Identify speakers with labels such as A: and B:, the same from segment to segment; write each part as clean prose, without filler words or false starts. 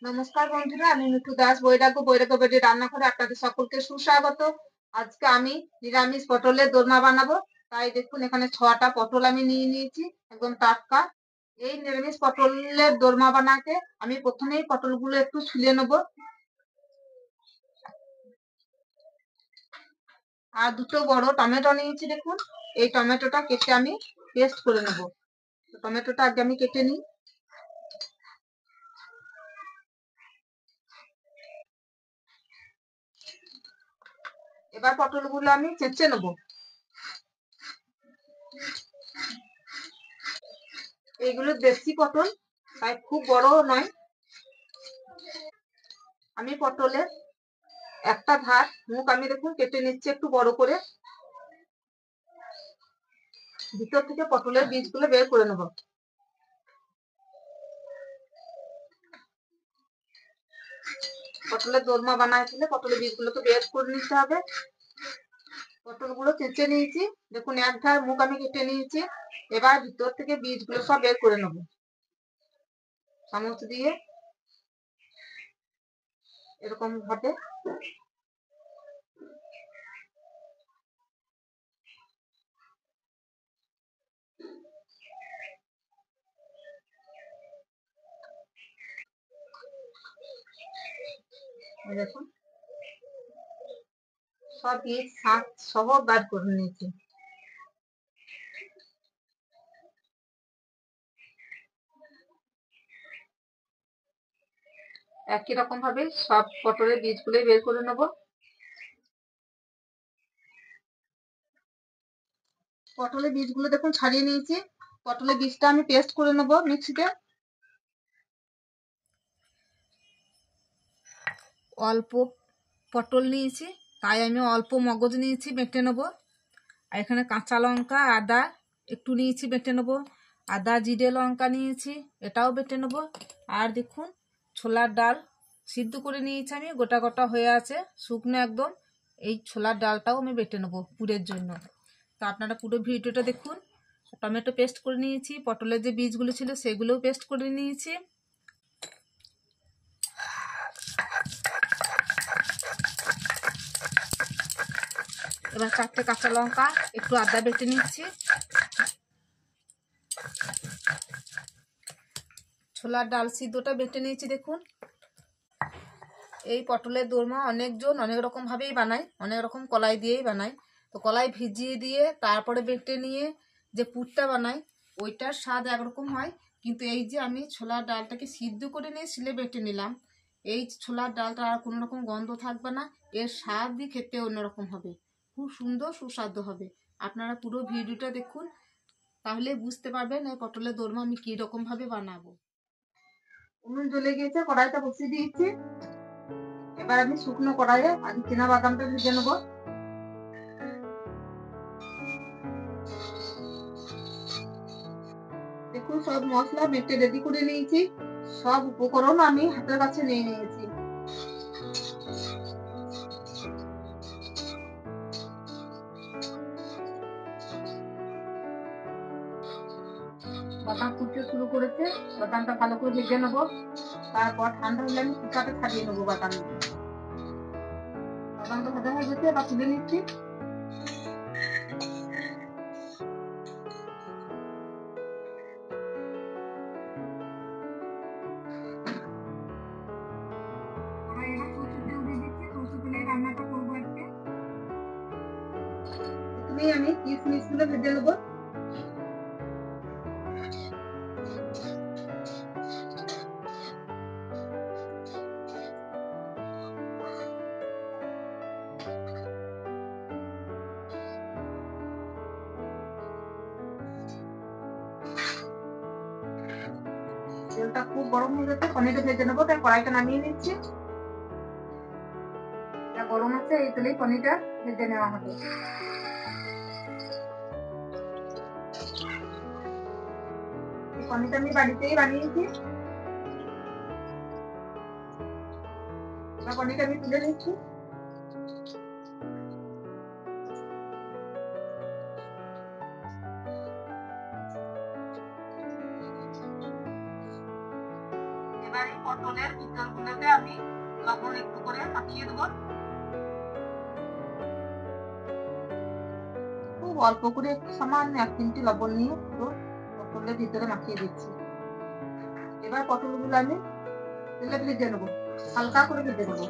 A: নমস্কার বন্ধুরা, আমি মিঠু দাস বৈরাগ্য রান্নাঘরে আপনাদের সকলকে সুস্বাগত। আজকে আমি নিরামিষ পটলের দোরমা বানাবো। তাই দেখুন, এখানে 6টা পটল আমি নিয়ে নিয়েছি, একদম টাটকা। এই নিরামিষ পটলের দোরমা বানাতে আমি প্রথমেই পটলগুলো একটু ছুলে নেব। আর দুটো বড় টমেটো নিয়েছি, দেখুন। এই টমেটোটা কেটে আমি পেস্ট করে নেব। টমেটোটা আগে আমি কেটে নিই। এবার পটলগুলো আমি চেঁচে নেব। এইগুলো দেশি পটল, তাই খুব বড় নয়। আমি পটলের একটা ধার মুখ আমি দেখুন কেটে নিচ্ছি একটু বড় করে। ভিতর থেকে পটলের বীজগুলো বের করে নেব। পটলের দোরমা বানাইছিলে পটলের বীজগুলো তো বের করে নিতে হবে। পটলগুলো চেঁচে নিয়েছি, দেখুন এক ধার মুখ আমি কেটে নিয়েছি। এবার ভিতর থেকে বীজগুলো সব বের করে নেব চামচ দিয়ে, এরকম ভাবে। দেখুন সব বীজ শাক সহ বার করে নিয়েছি। একই রকম ভাবে সব পটলের বীজগুলো বের করে নেব। পটলের বীজগুলো দেখুন ছাড়িয়ে নিয়েছি। পটলের বীজটা আমি পেস্ট করে নেব মিক্সিতে। অল্প পটল নিয়েছি, তাই আমি অল্প মগজ নিয়েছি, বেটে নেবো। আর এখানে কাঁচা লঙ্কা আদা একটু নিয়েছি, বেটে নেবো। আদা জিরে লঙ্কা নিয়েছি, এটাও বেটে নেবো। আর দেখুন ছোলার ডাল সিদ্ধ করে নিয়েছি আমি, গোটা গোটা হয়ে আছে, শুকনো একদম। এই ছোলার ডালটাও আমি বেটে নেবো পুরের জন্য। তো আপনারা পুরো ভিডিওটা দেখুন। টমেটো পেস্ট করে নিয়েছি, পটলের যে বীজগুলো ছিল সেগুলোও পেস্ট করে নিয়েছি। এবার 4টে কাঁচা লঙ্কা একটু আদা বেটে নিচ্ছি। ছোলার ডাল সিদ্ধটা বেটে নিয়েছি, দেখুন। এই পটলের দোরমা অনেকজন অনেক রকম ভাবেই বানায়, অনেক রকম কলাই দিয়েই বানায়। তো কলাই ভিজিয়ে দিয়ে তারপরে বেটে নিয়ে যে পুরটা বানায়, ওইটার স্বাদ একরকম হয়। কিন্তু এই যে আমি ছোলার ডালটাকে সিদ্ধ করে নিয়ে শিলে বেটে নিলাম, এই ছোলার ডালটা আর কোনো রকম গন্ধ থাকবে না, এর স্বাদই খেতে অন্যরকম হবে, খুব সুন্দর সুস্বাদু হবে। আপনারা পুরো ভিডিওটা দেখুন, তাহলে বুঝতে পারবেন এই পটলের দোরমা আমি কি রকম ভাবে বানাবো। উনুন জ্বলে গিয়েছে, কড়াইটা বসিয়ে দিয়েছি। এবার আমি শুকনো কড়াইয়ে আগে চীনা বাদামটা ভেজে নেবো। দেখুন সব মশলা বেটে রেডি করে নিয়েছি, সব উপকরণ আমি হাতের কাছে নিয়ে নিয়েছি। বাদাম ফুটতে শুরু করেছে, বাদামটা ভালো করে ভেজে নেবো। তারপর ঠান্ডা হলে আমি কুকারে ছাড়িয়ে নেবো বাদাম। বাদামটা ভাজা হয়ে গেছে, এবার তুলে নিচ্ছি। রান্নাটা করবো আজকে। প্রথমেই আমি কিশমিশ গুলো ভেজে নেবো। তেলটা খুব গরম হয়ে গেছে, পনিরটা ভেজে নেবো। তাই কড়াইটা নামিয়ে নিচ্ছি। গরম আছে, এই তেলেই পনিরটা ভেজে নেওয়া হবে। এই পনিরটা আমি বাড়িতেই বানিয়েছি। পনিরটা আমি তুলে নিচ্ছি। এবার এই পটলের ভিতরগুলোতে আমি লবণ একটু করে মাখিয়ে দেবো। খুব অল্প করে সামান্য 1 চিমটি লবণ নিয়ে পুরো পটলের ভিতরে মাখিয়ে দিচ্ছি। এবার পটলগুলো আমি তেলে ভেজে নেবো, হালকা করে ভেজে নেবো।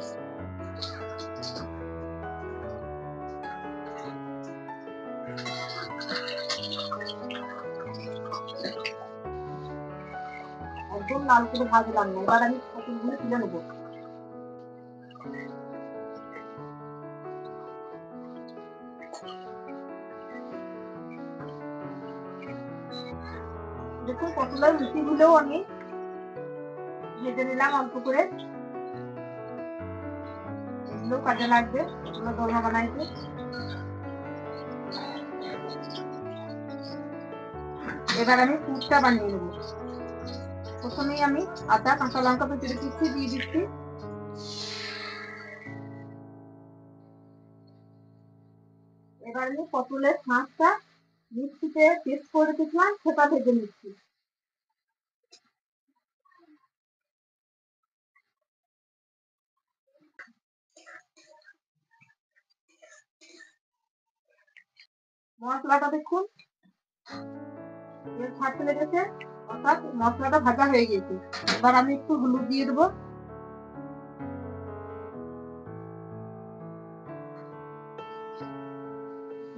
A: একদম লাল করে ভাজলাম না, এবার আমি পটলগুলো তুলে নেবো। দেখুন পটলের মুঠিগুলোও আমি ভেজে নিলাম অল্প করে, এগুলো কাজে লাগবে পটলের দোরমা বানাইতে। এবার আমি পুরটা বানিয়ে নেবো। প্রথমেই আমি আদা কাঁচা লঙ্কা বেটে রেখেছি দিয়ে দিচ্ছি। এবার আমি পটলের শাঁসটা মিক্সিতে পেস্ট করে রেখেছিলাম সেটা ভেজে নিচ্ছি। মশলাটা দেখুন তেল ছাড়তে লেগেছে, অর্থাৎ মশলাটা ভাজা হয়ে গেছে। এবার আমি একটু হলুদ দিয়ে দেবো,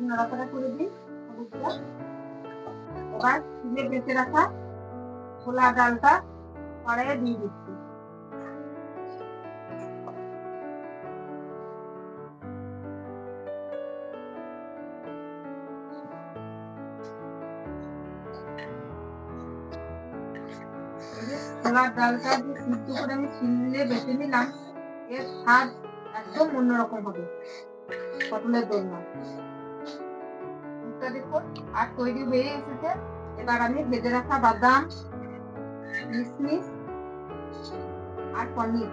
A: নাড়াচাড়া করে দিই হলুদটা। এবার তুলে বেঁচে রাখা ছোলা ডালটা কড়াইয়ে দিয়ে দিচ্ছি। ছোলার ডালটা যে সিদ্ধ করে আমি শিলে বেটে নিলাম, এর স্বাদ একদম অন্যরকম হবে পটলের দোরমা। দেখুন আর তৈরি হয়ে এসেছে। এবার আমি ভেজে রাখা বাদাম, কিশমিশ আর পনির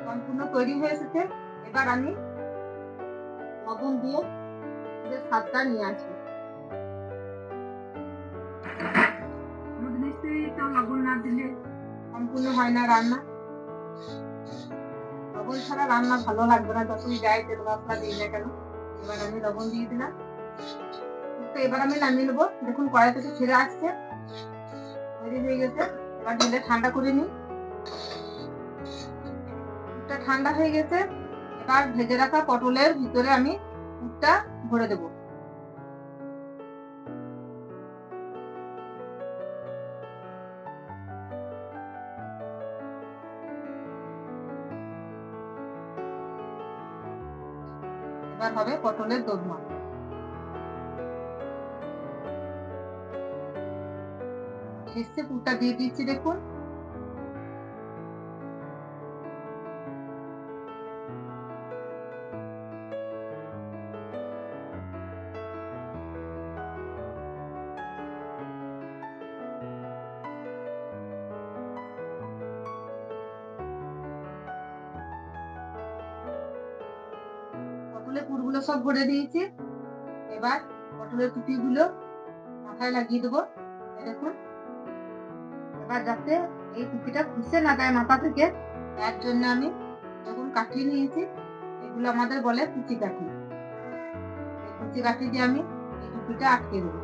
A: সম্পূর্ণ তৈরি হয়ে এসেছে। এবার আমি লবণ দিয়ে স্বাদটা নিয়ে আসি। নিশ্চয়ই তো লবণ না দিলে সম্পূর্ণ হয় না রান্না। লবণ ছাড়া রান্না ভালো লাগবে না, যতই যাই তেল মশলা দিই না কেন। এবার আমি লবণ দিয়ে দিলাম। তো এবার আমি নামিয়ে নেবো। দেখুন কড়াই থেকে ছেড়ে আসছে, তৈরি হয়ে গেছে। এবার ঢেলে ঠান্ডা করে নিই। ঠান্ডা হয়ে গেছে। এবার ভেজে রাখা পটলের ভিতরে আমি পুরটা ভরে দেবো। এবার হবে পটলের দোরমা। শেষে পুরটা দিয়ে দিচ্ছি দেখুন। পটলের পুরগুলো সব ভরে দিয়েছি। এবার পটলের টুপিগুলো মাথায় লাগিয়ে দেবো। দেখুন এবার যাতে এই টুপিটা খুঁজে না যায় মাথা থেকে, তার জন্য আমি দেখুন কাঠি নিয়েছি। এগুলো আমাদের বলে কুচি কাঠি। এই কুচি কাঠি দিয়ে আমি এই টুপিটা আটকে দেবো।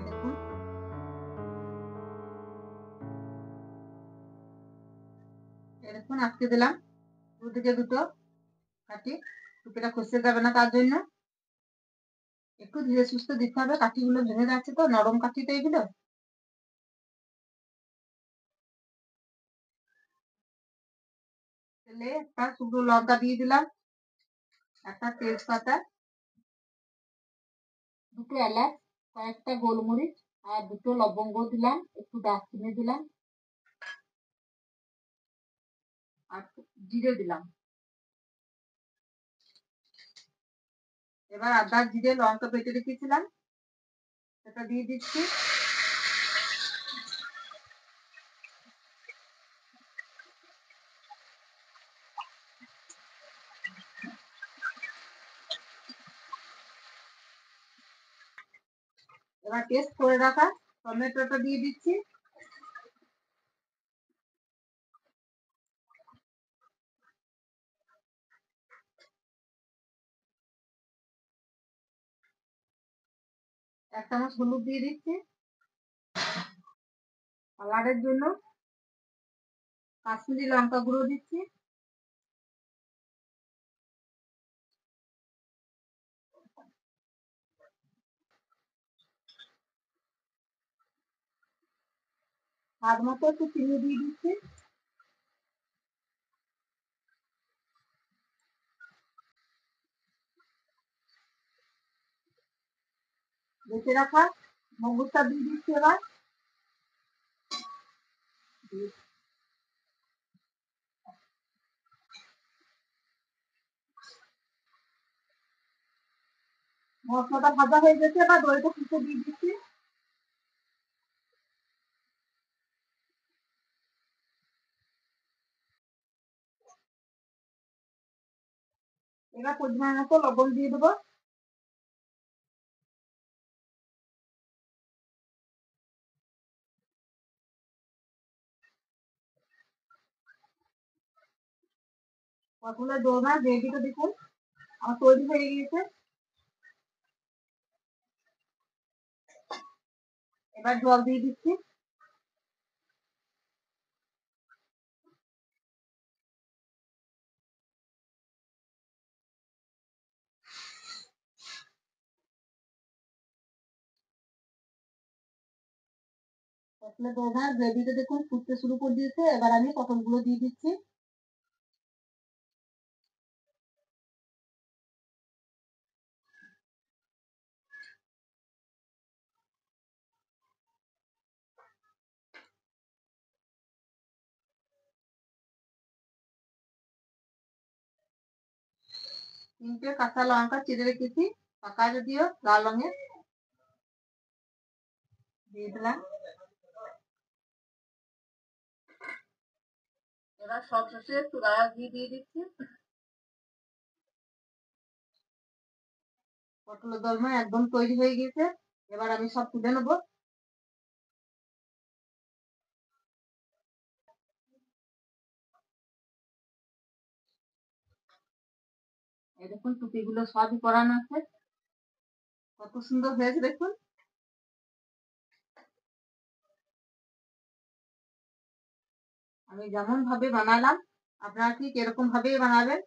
A: দেখুন দেখুন আটকে দিলাম। দুদিকে দুটো কাঠি, টুপিটা খসে যাবে না তার জন্য একটু ধীরে সুস্থে দিতে হবে। কাঠিগুলো ভেঙে যাচ্ছে তো, নরম কাঠি তো এগুলো। তেলে একটা শুকনো লঙ্কা দিয়ে দিলাম, একটা তেজপাতা, দুটো এলাচ, কয়েকটা গোলমরিচ আর দুটো লবঙ্গ দিলাম, একটু দারচিনি দিলাম আর জিরে দিলাম। এবার আদা জিরে লঙ্কা বেটে রেখেছিলাম সেটা দিয়ে দিচ্ছি। এবার পেস্ট করে রাখা টমেটোটা দিয়ে দিচ্ছি। এক চামচ হলুদ দিয়ে দিচ্ছি। কালারের জন্য কাশ্মীরি লঙ্কা গুঁড়ো দিচ্ছি। স্বাদ মতো একটু চিনি দিয়ে দিচ্ছি। বেঁচে রাখা মগুরটা দিয়ে দিচ্ছি। এবার মশলাটা ভাজা হয়ে গেছে, এবার দইটা ফুটে দিয়ে দিচ্ছি। এবার পরিমাণ মতো লবণ দিয়ে দেবো। পটলের দোরমা গ্রেভিটা দেখুন আমার তৈরি হয়ে গিয়েছে। এবার জল দিয়ে দিচ্ছি। পটলের দোরমা গ্রেভিটা দেখুন ফুটতে শুরু করে দিয়েছে। এবার আমি পটলগুলো দিয়ে দিচ্ছি। তিনটে কাঁচা লঙ্কা চিড়ে রেখেছি পাকা যদিও লাল রঙের, দিয়ে দিলাম। এবার সব শেষে একটু গাঢ় ঘি দিয়ে দিচ্ছি। পটলের দোরমা একদম তৈরি হয়ে গেছে। এবার আমি সব তুলে নেবো। এই দেখুন টুপিগুলো সবই করানো আছে, কত সুন্দর হয়েছে দেখুন। আমি যেমন ভাবে বানালাম আপনারা ঠিক এরকম ভাবেই বানাবেন।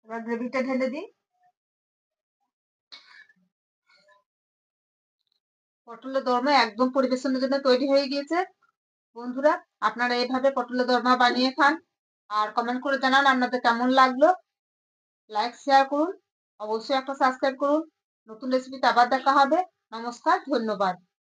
A: এবার গ্রেভিটা ঢেলে দিই। পটলের দোরমা একদম পরিবেশনের জন্য তৈরি হয়ে গিয়েছে। বন্ধুরা আপনারা এইভাবে পটলের দোরমা বানিয়ে খান আর কমেন্ট করে জানান আপনাদের কেমন লাগলো। লাইক শেয়ার করুন, অবশ্যই একটা সাবস্ক্রাইব করুন। নতুন রেসিপিতে আবার দেখা হবে। নমস্কার, ধন্যবাদ।